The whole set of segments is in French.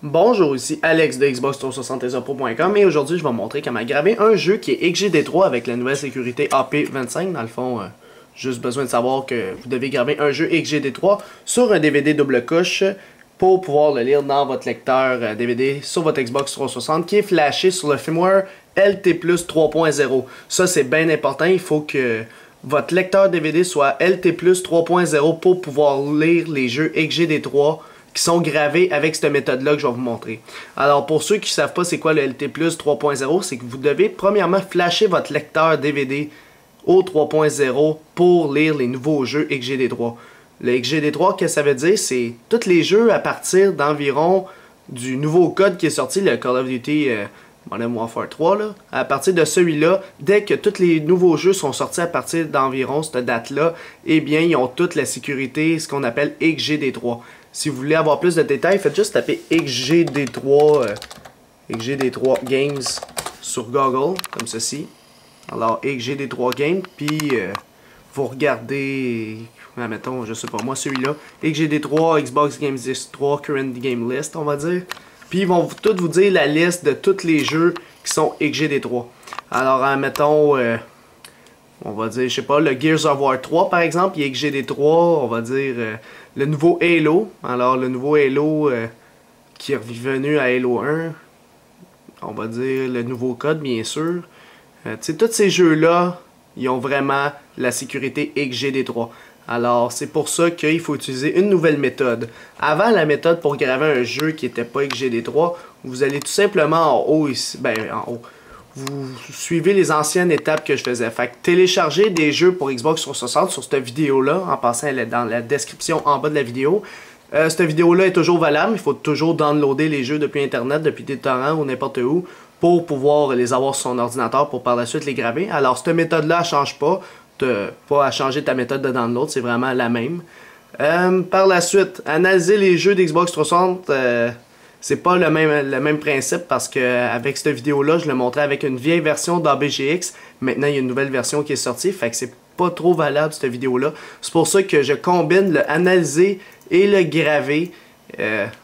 Bonjour, ici Alex de Xbox360 et aujourd'hui je vais vous montrer comment graver un jeu qui est XGD3 avec la nouvelle sécurité AP25. Dans le fond, juste besoin de savoir que vous devez graver un jeu XGD3 sur un DVD double couche pour pouvoir le lire dans votre lecteur DVD sur votre Xbox 360 qui est flashé sur le firmware LT+ 3.0. Ça c'est bien important, il faut que votre lecteur DVD soit LT+ 3.0 pour pouvoir lire les jeux XGD3 qui sont gravés avec cette méthode-là que je vais vous montrer. Alors, pour ceux qui ne savent pas c'est quoi le LT+ 3.0, c'est que vous devez premièrement flasher votre lecteur DVD au 3.0 pour lire les nouveaux jeux XGD3. Le XGD3, qu'est-ce que ça veut dire? C'est tous les jeux à partir d'environ du nouveau code qui est sorti, le Call of Duty Modern Warfare 3. Là. À partir de celui-là, dès que tous les nouveaux jeux sont sortis à partir d'environ cette date-là, eh bien, ils ont toute la sécurité, ce qu'on appelle XGD3. Si vous voulez avoir plus de détails, faites juste taper XGD3 Games sur Google, comme ceci. Alors, XGD3 Games, puis vous regardez, mettons, je sais pas moi, celui-là. XGD3, Xbox Games List 3, Current Game List, on va dire. Puis ils vont tous vous dire la liste de tous les jeux qui sont XGD3. Alors, mettons, on va dire, je sais pas, le Gears of War 3 par exemple, il est XGD3, on va dire le nouveau Halo. Alors le nouveau Halo qui est revenu à Halo 1, on va dire le nouveau code bien sûr. Tu sais, tous ces jeux-là, ils ont vraiment la sécurité XGD3. Alors c'est pour ça qu'il faut utiliser une nouvelle méthode. Avant la méthode pour graver un jeu qui n'était pas XGD3, vous allez tout simplement en haut ici, en haut. Vous suivez les anciennes étapes que je faisais. Fait que télécharger des jeux pour Xbox 360 sur cette vidéo-là, en passant dans la description en bas de la vidéo. Cette vidéo-là est toujours valable. Il faut toujours downloader les jeux depuis Internet, depuis des torrents ou n'importe où, pour pouvoir les avoir sur son ordinateur pour par la suite les graver. Alors, cette méthode-là ne change pas. Pas à changer ta méthode de download, c'est vraiment la même. Par la suite, analyser les jeux d'Xbox 360. C'est pas le même principe parce que avec cette vidéo-là, je le montrais avec une vieille version d'ABGX. Maintenant, il y a une nouvelle version qui est sortie, fait que c'est pas trop valable cette vidéo-là. C'est pour ça que je combine le analyser et le graver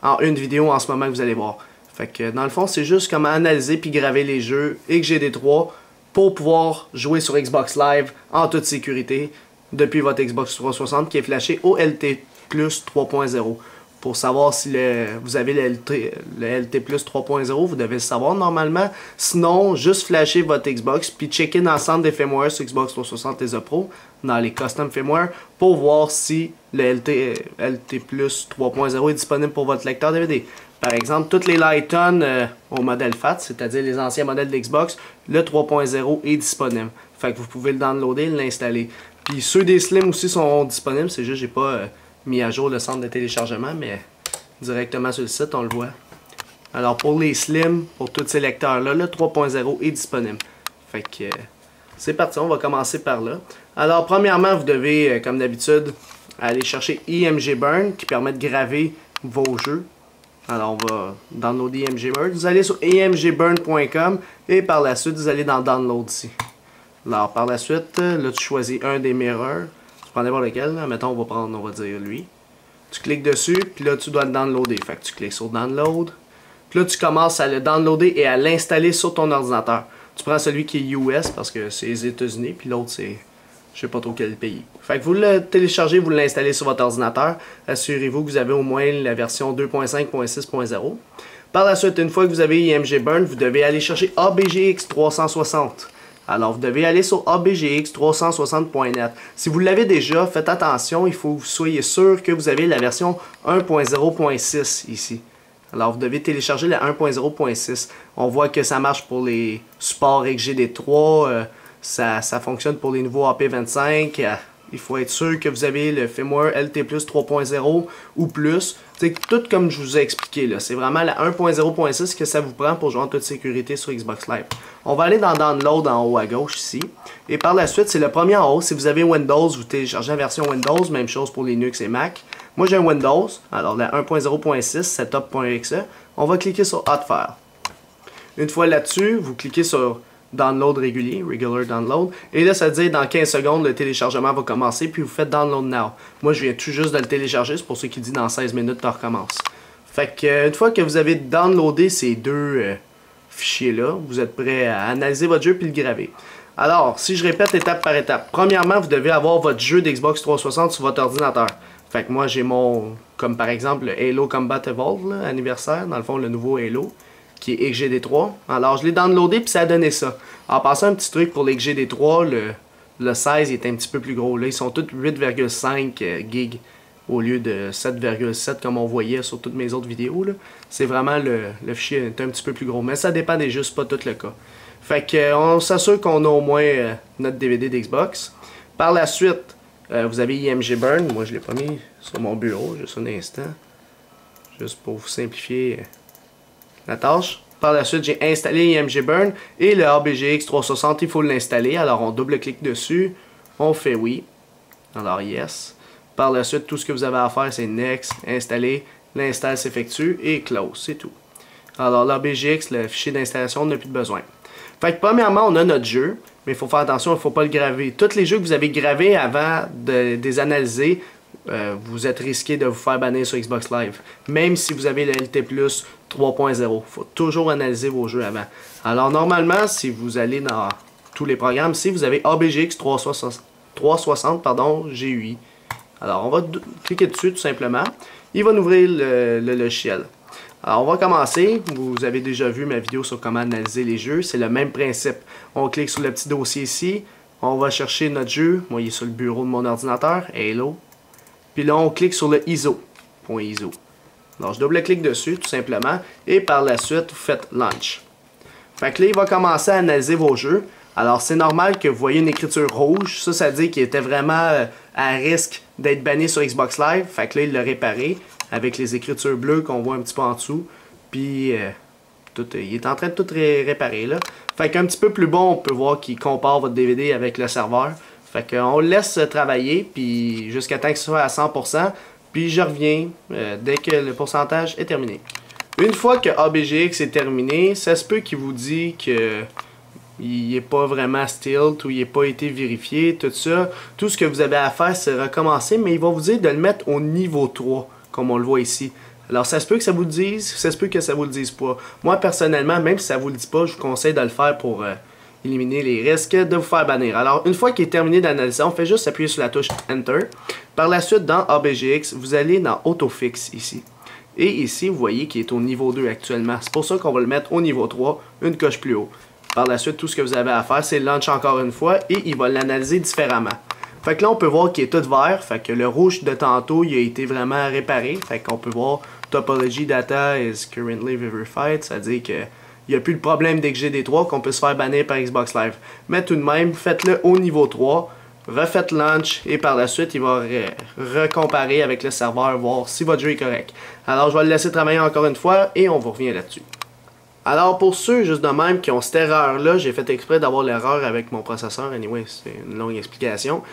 en une vidéo en ce moment que vous allez voir. Fait que dans le fond, c'est juste comment analyser puis graver les jeux XGD3 pour pouvoir jouer sur Xbox Live en toute sécurité depuis votre Xbox 360 qui est flashé au LT+ 3.0. Pour savoir si vous avez le LT+ 3.0, vous devez le savoir normalement. Sinon, juste flasher votre Xbox puis checker dans le centre des firmware sur Xbox 360 et The Pro, dans les custom firmware, pour voir si le LT+ 3.0 est disponible pour votre lecteur DVD. Par exemple, toutes les Lighton au modèle FAT, c'est-à-dire les anciens modèles d'Xbox, le 3.0 est disponible. Fait que vous pouvez le downloader et l'installer. Puis ceux des Slim aussi sont disponibles, c'est juste j'ai pas mis à jour le centre de téléchargement, mais directement sur le site, on le voit. Alors pour les Slim, pour tous ces lecteurs-là, le 3.0 est disponible. Fait que c'est parti, on va commencer par là. Alors premièrement, vous devez, comme d'habitude, aller chercher IMG Burn qui permet de graver vos jeux. Alors on va downloader IMG Burn. Vous allez sur imgburn.com et par la suite, vous allez dans Download ici. Alors par la suite, là tu choisis un des mirrors. Tu prends n'importe lequel, là. Mettons on va dire lui. Tu cliques dessus, puis là tu dois le downloader. Fait que tu cliques sur Download. Puis là tu commences à le downloader et à l'installer sur ton ordinateur. Tu prends celui qui est US parce que c'est les États-Unis, puis l'autre c'est je sais pas trop quel pays. Fait que vous le téléchargez, vous l'installez sur votre ordinateur. Assurez-vous que vous avez au moins la version 2.5.6.0. Par la suite, une fois que vous avez IMG Burn, vous devez aller chercher ABGX 360. Alors, vous devez aller sur abgx360.net. Si vous l'avez déjà, faites attention, il faut que vous soyez sûr que vous avez la version 1.0.6 ici. Alors, vous devez télécharger la 1.0.6. On voit que ça marche pour les supports XGD3, ça fonctionne pour les nouveaux AP25. Il faut être sûr que vous avez le firmware LT+ 3.0 ou plus. C'est tout comme je vous ai expliqué là. C'est vraiment la 1.0.6 que ça vous prend pour jouer en toute sécurité sur Xbox Live. On va aller dans Download en haut à gauche ici. Et par la suite, c'est le premier en haut. Si vous avez Windows, vous téléchargez la version Windows. Même chose pour Linux et Mac. Moi j'ai un Windows. Alors la 1.0.6, setup.exe. On va cliquer sur Hot File. Une fois là-dessus, vous cliquez sur Download régulier, Regular Download. Et là, ça dit dans 15 secondes, le téléchargement va commencer, puis vous faites Download Now. Moi, je viens tout juste de le télécharger, c'est pour ceux qui disent dans 16 minutes, ça recommence. Fait que une fois que vous avez downloadé ces deux fichiers-là, vous êtes prêt à analyser votre jeu puis le graver. Alors, si je répète étape par étape, premièrement, vous devez avoir votre jeu d'Xbox 360 sur votre ordinateur. Fait que moi, j'ai mon, comme par exemple, le Halo Combat Evolved, là, anniversaire, dans le fond, le nouveau Halo, qui est XGD3. Alors, je l'ai downloadé, puis ça a donné ça. En passant, un petit truc pour les XGD3, le 16 est un petit peu plus gros. Là, ils sont tous 8,5 gigs au lieu de 7,7 comme on voyait sur toutes mes autres vidéos. C'est vraiment, le fichier est un petit peu plus gros. Mais ça dépend des jeux, c'est pas tout le cas. Fait que, on s'assure qu'on a au moins notre DVD d'Xbox. Par la suite, vous avez IMG Burn. Moi, je l'ai pas mis sur mon bureau, juste un instant. Juste pour vous simplifier la tâche. Par la suite, j'ai installé IMG Burn et le ABGX 360, il faut l'installer. Alors, on double-clique dessus, on fait oui. Alors, yes. Par la suite, tout ce que vous avez à faire, c'est Next, installer, l'install s'effectue et Close, c'est tout. Alors, l'ABGX, le fichier d'installation, on n'a plus de besoin. Fait que premièrement, on a notre jeu, mais il faut faire attention, il ne faut pas le graver. Tous les jeux que vous avez gravés avant de les analyser, vous êtes risqué de vous faire bannir sur Xbox Live. Même si vous avez le LT Plus 3.0. Il faut toujours analyser vos jeux avant. Alors normalement, si vous allez dans tous les programmes, si vous avez ABGX 360 GUI. Alors on va cliquer dessus tout simplement. Il va nous ouvrir le logiciel. Alors on va commencer. Vous avez déjà vu ma vidéo sur comment analyser les jeux. C'est le même principe. On clique sur le petit dossier ici. On va chercher notre jeu. Moi, il est sur le bureau de mon ordinateur. Halo. Puis là, on clique sur le ISO. .ISO. Alors, je double-clique dessus, tout simplement. Et par la suite, vous faites Launch. Fait que là, il va commencer à analyser vos jeux. Alors, c'est normal que vous voyez une écriture rouge. Ça dit qu'il était vraiment à risque d'être banni sur Xbox Live. Fait que là, il l'a réparé avec les écritures bleues qu'on voit un petit peu en dessous. Puis, il est en train de tout réparer, là. Fait qu'un petit peu plus bon, on peut voir qu'il compare votre DVD avec le serveur. Fait qu'on le laisse travailler, puis jusqu'à temps que ce soit à 100%. Puis je reviens dès que le pourcentage est terminé. Une fois que ABGX est terminé, ça se peut qu'il vous dit que il n'est pas vraiment stilt ou il n'a pas été vérifié, tout ça. Tout ce que vous avez à faire, c'est recommencer, mais il va vous dire de le mettre au niveau 3, comme on le voit ici. Alors ça se peut que ça vous le dise, ça se peut que ça vous le dise pas. Moi personnellement, même si ça vous le dit pas, je vous conseille de le faire pour éliminer les risques de vous faire bannir. Alors une fois qu'il est terminé d'analyser, on fait juste appuyer sur la touche Enter. Par la suite, dans ABGX, vous allez dans Autofix ici. Et ici, vous voyez qu'il est au niveau 2 actuellement. C'est pour ça qu'on va le mettre au niveau 3, une coche plus haut. Par la suite, tout ce que vous avez à faire, c'est Launch encore une fois et il va l'analyser différemment. Fait que là, on peut voir qu'il est tout vert. Fait que le rouge de tantôt, il a été vraiment réparé. Fait qu'on peut voir Topology Data is currently verified. C'est-à-dire que il n'y a plus le problème d'XGD3 qu'on peut se faire bannir par Xbox Live. Mais tout de même, faites-le au niveau 3. Refaites Launch et par la suite, il va recomparer avec le serveur, voir si votre jeu est correct. Alors, je vais le laisser travailler encore une fois et on va revenir là-dessus. Alors, pour ceux juste de même qui ont cette erreur-là, j'ai fait exprès d'avoir l'erreur avec mon processeur. Anyway, c'est une longue explication.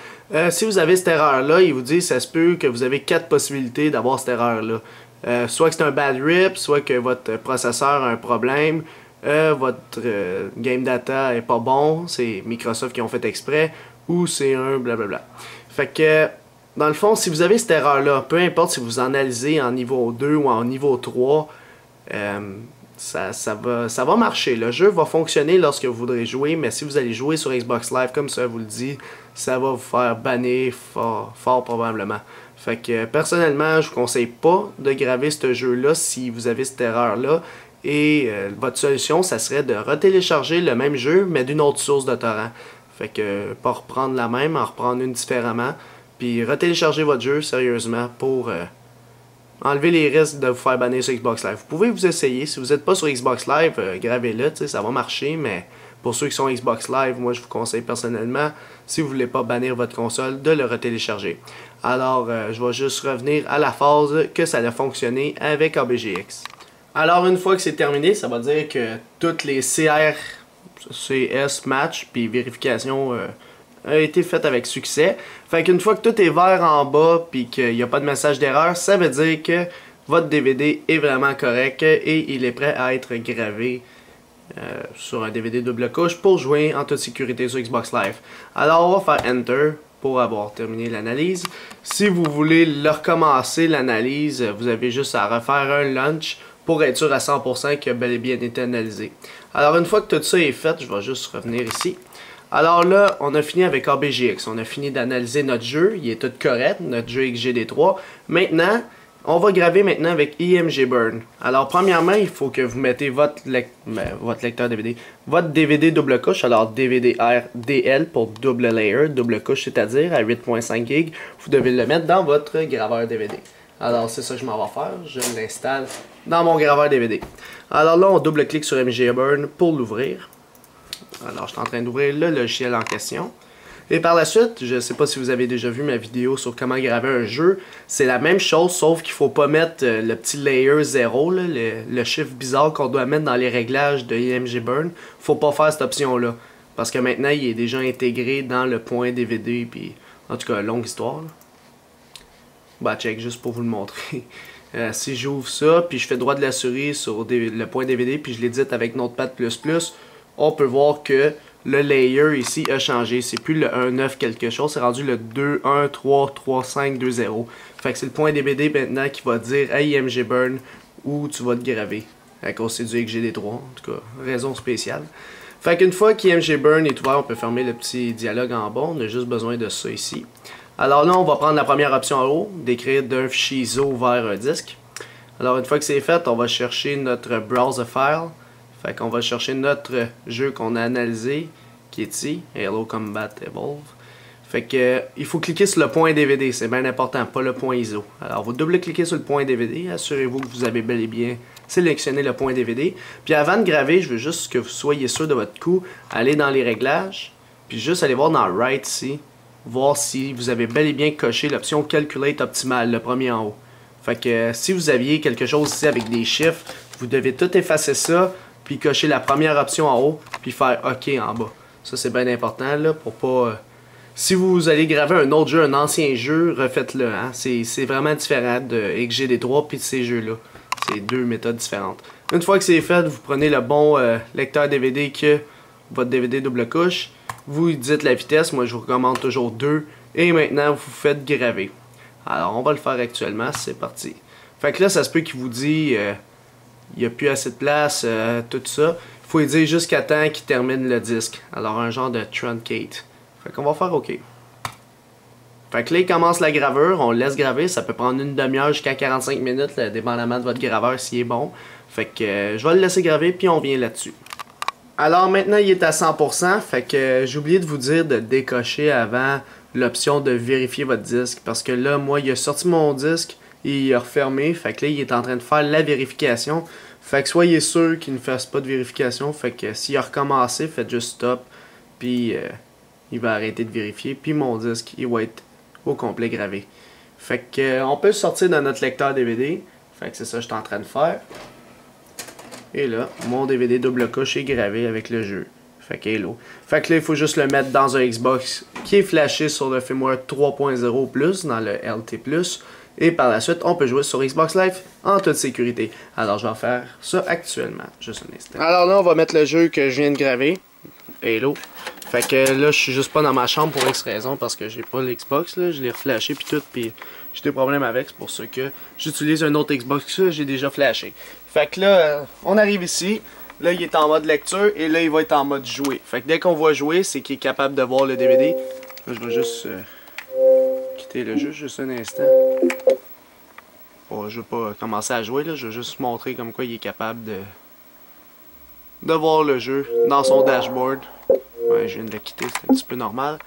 Si vous avez cette erreur-là, il vous dit ça se peut que vous avez 4 possibilités d'avoir cette erreur-là. Soit que c'est un bad rip, soit que votre processeur a un problème, votre game data est pas bon, c'est Microsoft qui ont fait exprès, ou c'est un blablabla. Fait que, dans le fond, si vous avez cette erreur-là, peu importe si vous analysez en niveau 2 ou en niveau 3, ça va marcher. Le jeu va fonctionner lorsque vous voudrez jouer, mais si vous allez jouer sur Xbox Live, comme ça vous le dit, ça va vous faire bannir fort probablement. Fait que, personnellement, je vous conseille pas de graver ce jeu-là si vous avez cette erreur-là. Et votre solution, ça serait de retélécharger le même jeu, mais d'une autre source de torrent. Fait que, pas reprendre la même, en reprendre une différemment. Puis retélécharger votre jeu sérieusement pour enlever les risques de vous faire bannir sur Xbox Live. Vous pouvez vous essayer. Si vous n'êtes pas sur Xbox Live, gravez-le, ça va marcher. Mais pour ceux qui sont Xbox Live, moi je vous conseille personnellement, si vous ne voulez pas bannir votre console, de le retélécharger. Alors, je vais juste revenir à la phase que ça a fonctionné avec ABGX. Alors, une fois que c'est terminé, ça va dire que toutes les CS match puis vérification a été faite avec succès. Fait qu'une fois que tout est vert en bas puis qu'il n'y a pas de message d'erreur, ça veut dire que votre DVD est vraiment correct et il est prêt à être gravé sur un DVD double couche pour jouer en toute sécurité sur Xbox Live. Alors on va faire Enter pour avoir terminé l'analyse. Si vous voulez le recommencer l'analyse, vous avez juste à refaire un launch pour être sûr à 100% qu'il a bel et bien été analysé. Alors une fois que tout ça est fait, je vais juste revenir ici. Alors là, on a fini avec ABGX, on a fini d'analyser notre jeu, il est tout correct, notre jeu XGD3. Maintenant, on va graver maintenant avec IMG Burn. Alors premièrement, il faut que vous mettez votre lecteur DVD, votre DVD double couche, alors DVD-R-DL pour double layer, double couche c'est-à-dire à 8.5 GB, vous devez le mettre dans votre graveur DVD. Alors c'est ça que je m'en vais faire, je l'installe dans mon graveur DVD. Alors là, on double-clique sur IMG Burn pour l'ouvrir. Alors, je suis en train d'ouvrir le logiciel en question. Et par la suite, je ne sais pas si vous avez déjà vu ma vidéo sur comment graver un jeu. C'est la même chose, sauf qu'il ne faut pas mettre le petit layer 0, là, le chiffre bizarre qu'on doit mettre dans les réglages de IMG Burn. Faut pas faire cette option-là. Parce que maintenant, il est déjà intégré dans le point DVD. Puis, en tout cas, longue histoire. Là. Bah, check, juste pour vous le montrer. Si j'ouvre ça, puis je fais droit de la souris sur le point DVD, puis je l'édite avec Notepad++, on peut voir que le layer ici a changé. C'est plus le 1.9 quelque chose, c'est rendu le 2.1.3.3.5.2.0. Fait que c'est le point DVD maintenant qui va dire à IMG Burn où tu vas te graver. À cause c'est du XGD3, en tout cas, raison spéciale. Fait qu'une fois qu'IMG Burn est ouvert, on peut fermer le petit dialogue en bas. On a juste besoin de ça ici. Alors là, on va prendre la première option en haut, d'écrire d'un fichier ISO vers un disque. Alors une fois que c'est fait, on va chercher notre browser file. Fait qu'on va chercher notre jeu qu'on a analysé, qui est ici, Halo Combat Evolve. Fait que il faut cliquer sur le point DVD, c'est bien important, pas le point ISO. Alors vous double-cliquez sur le point DVD, assurez-vous que vous avez bel et bien sélectionné le point DVD. Puis avant de graver, je veux juste que vous soyez sûr de votre coup, allez dans les réglages, puis juste aller voir dans Write ici, voir si vous avez bel et bien coché l'option Calculate Optimal, le premier en haut. Fait que si vous aviez quelque chose ici avec des chiffres, vous devez tout effacer ça, puis cocher la première option en haut, puis faire OK en bas. Ça, c'est bien important, là, pour pas... Si vous allez graver un autre jeu, un ancien jeu, refaites-le, hein. C'est vraiment différent de XGD3 puis de ces jeux-là. C'est deux méthodes différentes. Une fois que c'est fait, vous prenez le bon lecteur DVD que votre DVD double couche, vous dites la vitesse, moi je vous recommande toujours 2, et maintenant vous faites graver. Alors, on va le faire actuellement, c'est parti. Fait que là, ça se peut qu'il vous dit... il n'y a plus assez de place, tout ça. Il faut y dire jusqu'à temps qu'il termine le disque. Alors un genre de truncate. Fait qu'on va faire OK. Fait que là, il commence la gravure, on le laisse graver. Ça peut prendre une demi-heure jusqu'à 45 minutes, là, dépendamment de votre graveur s'il est bon. Fait que je vais le laisser graver, puis on vient là-dessus. Alors maintenant, il est à 100%. Fait que j'ai oublié de vous dire de décocher avant l'option de vérifier votre disque. Parce que là, moi, il a sorti mon disque. Il a refermé, fait que là il est en train de faire la vérification. Fait que soyez sûr qu'il ne fasse pas de vérification. Fait que s'il a recommencé, faites juste stop. Puis il va arrêter de vérifier. Puis mon disque, il va être au complet gravé. Fait que on peut le sortir de notre lecteur DVD. Fait que c'est ça que je suis en train de faire. Et là, mon DVD double couche est gravé avec le jeu. Fait que hello. Fait que là, il faut juste le mettre dans un Xbox qui est flashé sur le firmware 3.0+, dans le LT+. Et par la suite, on peut jouer sur Xbox Live en toute sécurité. Alors, je vais faire ça actuellement. Juste un instant. Alors là, on va mettre le jeu que je viens de graver. Hello. Fait que là, je suis juste pas dans ma chambre pour X raison parce que j'ai pas l'Xbox. Je l'ai reflashé puis tout. Puis j'ai des problèmes avec. C'est pour ça que j'utilise un autre Xbox que j'ai déjà flashé. Fait que là, on arrive ici. Là, il est en mode lecture et là, il va être en mode jouer. Fait que dès qu'on va jouer, c'est qu'il est capable de voir le DVD. Là, je vais juste... quitter le jeu juste un instant. Bon, je vais pas commencer à jouer, là. Je vais juste montrer comme quoi il est capable de voir le jeu dans son dashboard. Ouais, je viens de le quitter, c'est un petit peu normal.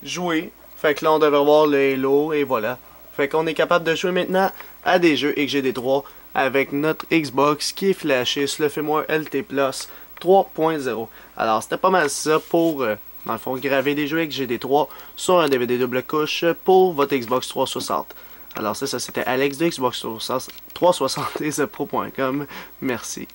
Jouer. Fait que là, on devrait voir le Halo et voilà. Fait qu'on est capable de jouer maintenant à des jeux XGD3 avec notre Xbox qui est flashé sur le firmware LT Plus 3.0. Alors, c'était pas mal ça pour... dans le fond, graver des jeux XGD3 sur un DVD double couche pour votre Xbox 360. Alors ça c'était Alex de Xbox 360 et ThePro.com. Merci.